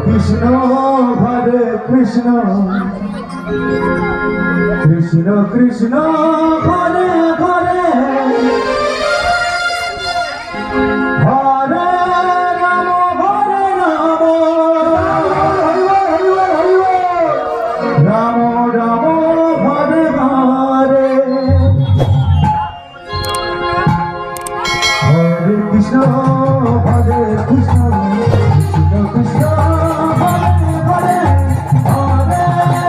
Krishna Hare Krishna Krishna Krishna Hare Hare Hare Ram Ram Ram Hare Hare Hare Krishna Hare Krishna Krishna Krishna Hare Hare Hare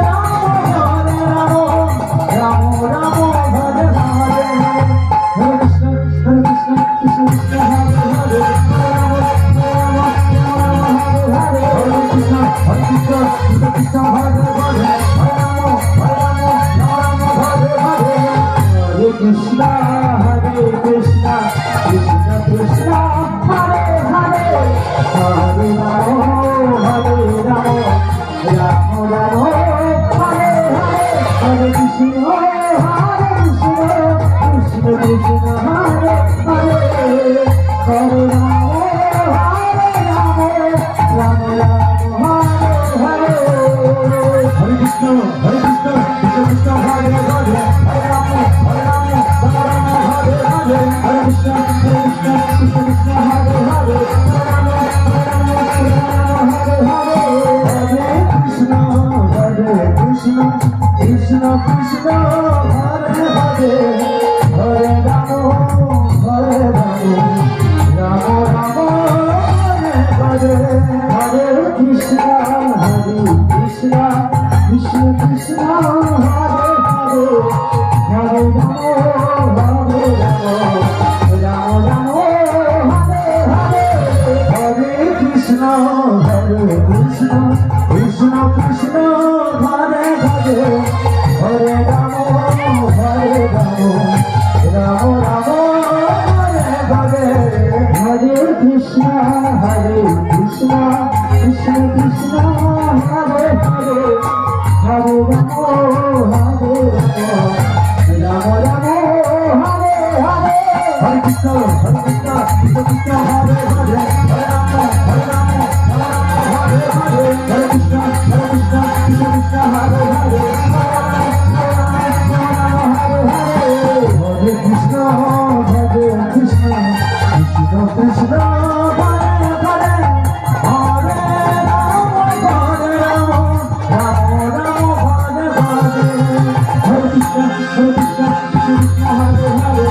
Ram Ram Ram Hare Hare Hare Krishna Krishna Krishna Hare Hare Hare Krishna Krishna Krishna Hare Hare Hare Krishna Hare Krishna Krishna Krishna Hare Hare Hare Ram Hare Ram Ram Ram Hare Hare Hare Krishna Krishna Krishna Hare Hare Hare Ram Hare Ram Ram Ram Hare Hare Hare Krishna Krishna Krishna Hare Hare Hare Ram Hare Hare Hare Krishna Krishna Krishna Hare Hare Krishna Krishna Krishna Hare Hare Hare Ram Ram Ram Hare Hare Hare Krishna Krishna Krishna Krishna Hare Hare Hare Ram Ram Ram Hare Hare Hare Krishna Krishna Krishna Krishna Hare Hare Hare Ram Ram Ram Hare Hare Hare Krishna Krishna Krishna Krishna Hare Hare Hare Ram Ram Ram Hare Hare Hare Krishna Krishna Krishna Hare Hare Hare Ram Hare Hare Hare Krishna Krishna Krishna Hare Hare Hare Krishna Krishna Krishna Krishna Hare Hare Hare Ram Ram Ram Hare Hare Hare Krishna Krishna Krishna Hare Hare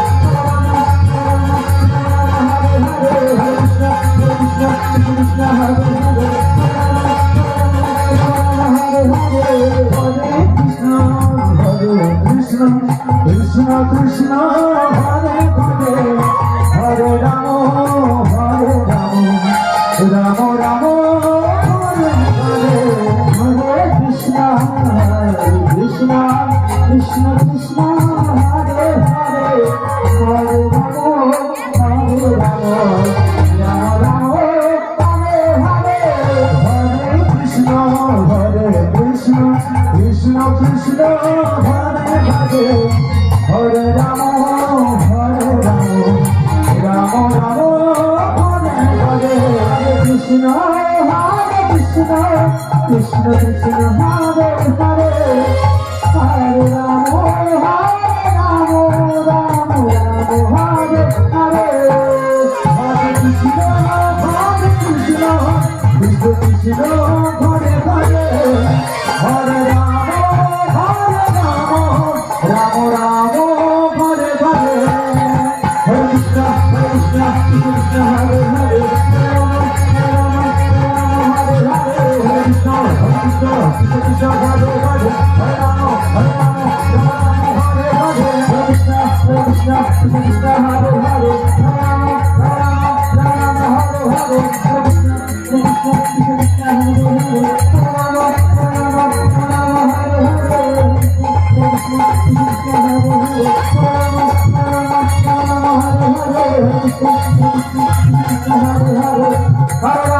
Hare Krishna Krishna Krishna Hare Hare Hare Krishna Krishna Krishna Krishna Hare Hare Hare Ram Ram Ram Hare Hare Hare Krishna Krishna Krishna Krishna Hare Hare Hare Ram Ram Ram Hare Hare Hare Krishna Krishna Krishna Krishna Hare Hare Hare Ram Ram Ram Hare Hare Hare Krishna Krishna Krishna Krishna Hare Hare Hare Ram Ram Ram Hare Hare Hare Krishna Krishna Krishna Krishna Hare Hare Hare Ram Ram Ram Hare Hare Hare Krishna Krishna Krishna Hare Hare Hare Krishna Krishna Krishna Hare Hare Hare Ram Hare Hare Hare Krishna Krishna Krishna Hare Hare Ram Hare Hare Hare Krishna Krishna Krishna Hare Hare Hare